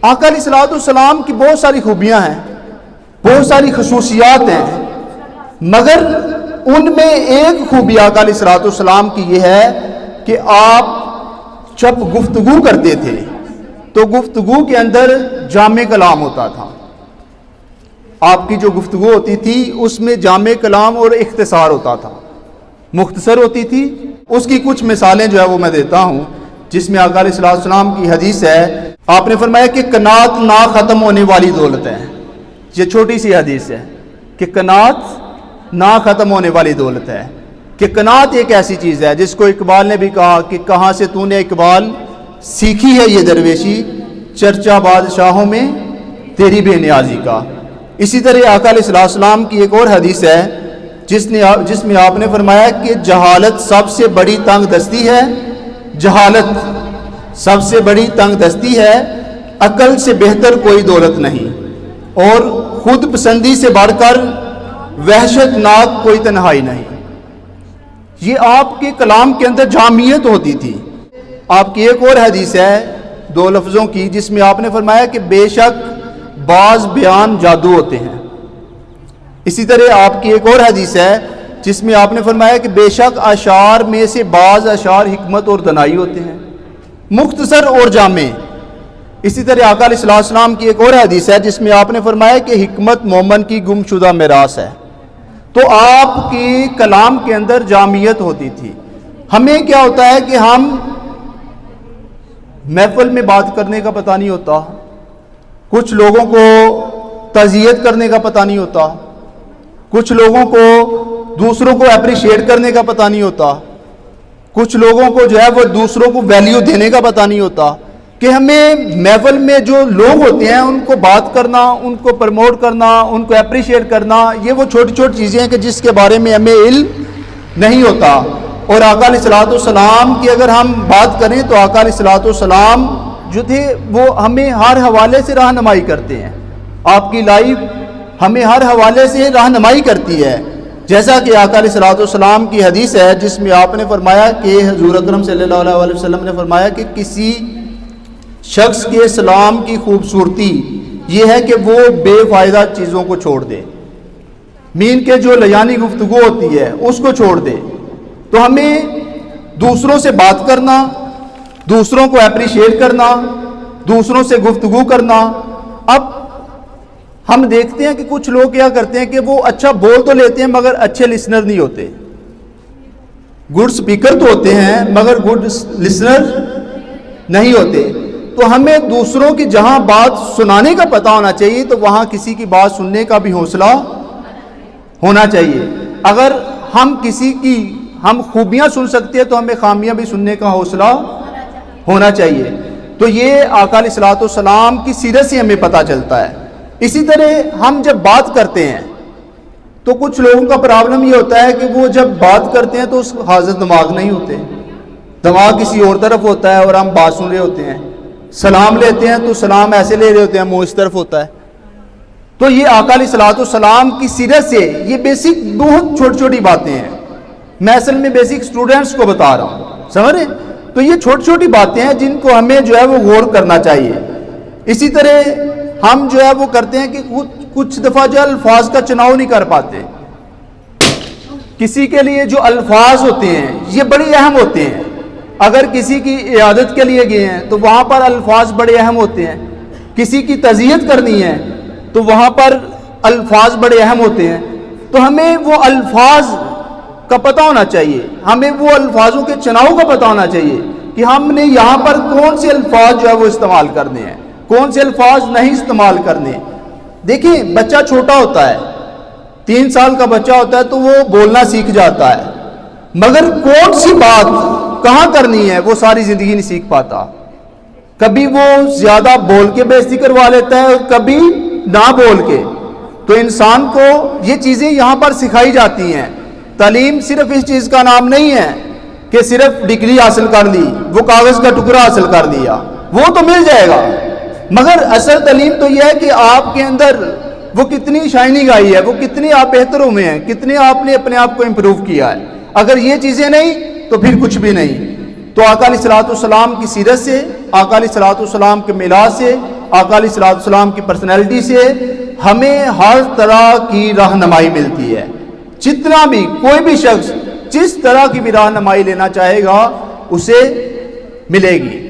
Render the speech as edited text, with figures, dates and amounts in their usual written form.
آقا علیہ الصلوۃ والسلام کی بہت ساری خوبیاں ہیں، بہت ساری خصوصیات ہیں، مگر ان میں ایک خوبی آقا علیہ الصلوۃ والسلام کی یہ ہے کہ آپ جب گفتگو کرتے تھے تو گفتگو کے اندر جامع کلام ہوتا تھا. آپ کی جو گفتگو ہوتی تھی اس میں جامع کلام اور اختصار ہوتا تھا، مختصر ہوتی تھی. اس کی کچھ مثالیں جو ہے وہ میں دیتا ہوں، جس میں آقا علیہ الصلوۃ والسلام کی حدیث ہے. آپ نے فرمایا کہ قناعت نہ ختم ہونے والی دولت ہے. یہ چھوٹی سی حدیث ہے کہ قناعت نہ ختم ہونے والی دولت ہے، کہ قناعت ایک ایسی چیز ہے جس کو اقبال نے بھی کہا کہ کہاں سے تو نے اقبال سیکھی ہے یہ درویشی، چرچا بادشاہوں میں تیری بے نیازی کا. اسی طرح آقا علیہ الصلوۃ والسلام کی ایک اور حدیث ہے جس میں آپ نے فرمایا کہ جہالت سب سے بڑی تنگ دستی ہے، جہالت سب سے بڑی تنگ دستی ہے، عقل سے بہتر کوئی دولت نہیں، اور خود پسندی سے بڑھ کر وحشت ناک کوئی تنہائی نہیں. یہ آپ کے کلام کے اندر جامعیت ہوتی تھی. آپ کی ایک اور حدیث ہے 2 لفظوں کی، جس میں آپ نے فرمایا کہ بے شک بعض بیان جادو ہوتے ہیں. اسی طرح آپ کی ایک اور حدیث ہے جس میں آپ نے فرمایا کہ بے شک اشعار میں سے بعض اشعار حکمت اور دنائی ہوتے ہیں، مختصر اور جامع. اسی طرح آقا علیہ الصلوۃ والسلام کی ایک اور حدیث ہے جس میں آپ نے فرمایا کہ حکمت مومن کی گم شدہ میراث ہے. تو آپ کی کلام کے اندر جامعیت ہوتی تھی. ہمیں کیا ہوتا ہے کہ ہم محفل میں بات کرنے کا پتہ نہیں ہوتا، کچھ لوگوں کو تعزیت کرنے کا پتہ نہیں ہوتا، کچھ لوگوں کو دوسروں کو اپریشیٹ کرنے کا پتہ نہیں ہوتا، کچھ لوگوں کو جو ہے وہ دوسروں کو ویلیو دینے کا پتہ نہیں ہوتا. کہ ہمیں محفل میں جو لوگ ہوتے ہیں ان کو بات کرنا، ان کو پروموٹ کرنا، ان کو اپریشیٹ کرنا، یہ وہ چھوٹی چھوٹی چیزیں ہیں کہ جس کے بارے میں ہمیں علم نہیں ہوتا. اور آقا علیہ الصلوۃ والسلام کی اگر ہم بات کریں تو آقا علیہ الصلوۃ والسلام جو تھے وہ ہمیں ہر حوالے سے رہنمائی کرتے ہیں. آپ کی لائف ہمیں ہر حوالے سے رہنمائی کرتی ہے. جیسا کہ آقا علیہ الصلوۃ والسلام کی حدیث ہے جس میں آپ نے فرمایا کہ حضور اکرم صلی اللہ علیہ وسلم نے فرمایا کہ کسی شخص کے اسلام کی خوبصورتی یہ ہے کہ وہ بے فائدہ چیزوں کو چھوڑ دے، مین کے جو لیانی گفتگو ہوتی ہے اس کو چھوڑ دے. تو ہمیں دوسروں سے بات کرنا، دوسروں کو اپریشیٹ کرنا، دوسروں سے گفتگو کرنا. اب ہم دیکھتے ہیں کہ کچھ لوگ کیا کرتے ہیں کہ وہ اچھا بول تو لیتے ہیں مگر اچھے لسنر نہیں ہوتے. گڈ سپیکر تو ہوتے ہیں مگر گڈ لسنر نہیں ہوتے. تو ہمیں دوسروں کی جہاں بات سنانے کا پتہ ہونا چاہیے تو وہاں کسی کی بات سننے کا بھی حوصلہ ہونا چاہیے. اگر ہم کسی کی ہم خوبیاں سن سکتے ہیں تو ہمیں خامیاں بھی سننے کا حوصلہ ہونا چاہیے. تو یہ آقا علیہ الصلوۃ والسلام کی سیرت سے ہمیں پتہ چلتا ہے. اسی طرح ہم جب بات کرتے ہیں تو کچھ لوگوں کا پرابلم یہ ہوتا ہے کہ وہ جب بات کرتے ہیں تو اس حاضر دماغ نہیں ہوتے، دماغ کسی اور طرف ہوتا ہے اور ہم بات سن رہے ہوتے ہیں. سلام لیتے ہیں تو سلام ایسے لے رہے ہوتے ہیں، منہ اس طرف ہوتا ہے. تو یہ آقا علیہ الصلوۃ والسلام کی سیرت سے یہ بیسک بہت چھوٹی چھوٹی باتیں ہیں. میں اصل میں بیسک اسٹوڈنٹس کو بتا رہا ہوں، سمجھ رہے؟ تو یہ چھوٹی چھوٹی باتیں ہیں جن کو ہمیں جو ہے وہ غور کرنا چاہیے. اسی طرح ہم جو ہے وہ کرتے ہیں کہ کچھ دفعہ جو الفاظ کا چناؤ نہیں کر پاتے. کسی کے لیے جو الفاظ ہوتے ہیں یہ بڑے اہم ہوتے ہیں. اگر کسی کی عیادت کے لیے گئے ہیں تو وہاں پر الفاظ بڑے اہم ہوتے ہیں. کسی کی تعزیت کرنی ہے تو وہاں پر الفاظ بڑے اہم ہوتے ہیں. تو ہمیں وہ الفاظ کا پتہ ہونا چاہیے، ہمیں وہ الفاظوں کے چناؤ کا پتہ ہونا چاہیے کہ ہم نے یہاں پر کون سے الفاظ جو ہے وہ استعمال کرنے ہیں، کون سے الفاظ نہیں استعمال کرنے. دیکھیں بچہ چھوٹا ہوتا ہے، 3 سال کا بچہ ہوتا ہے تو وہ بولنا سیکھ جاتا ہے، مگر کون سی بات کہاں کرنی ہے وہ ساری زندگی نہیں سیکھ پاتا. کبھی وہ زیادہ بول کے بےعزتی کروا لیتا ہے اور کبھی نہ بول کے. تو انسان کو یہ چیزیں یہاں پر سکھائی جاتی ہیں. تعلیم صرف اس چیز کا نام نہیں ہے کہ صرف ڈگری حاصل کر لی، وہ کاغذ کا ٹکڑا حاصل کر دیا، وہ تو مل جائے گا، مگر اصل تعلیم تو یہ ہے کہ آپ کے اندر وہ کتنی شائننگ آئی ہے، وہ کتنی آپ بہتر ہوئے ہیں، کتنے آپ نے اپنے آپ کو امپروو کیا ہے. اگر یہ چیزیں نہیں تو پھر کچھ بھی نہیں. تو آقا علیہ الصلوۃ والسلام کی سیرت سے، آقا علیہ الصلوۃ والسلام کے میلاد سے آقا علیہ السلام کی پرسنالٹی سے ہمیں ہر طرح کی رہنمائی ملتی ہے. جتنا بھی کوئی بھی شخص جس طرح کی بھی رہنمائی لینا چاہے گا اسے ملے گی.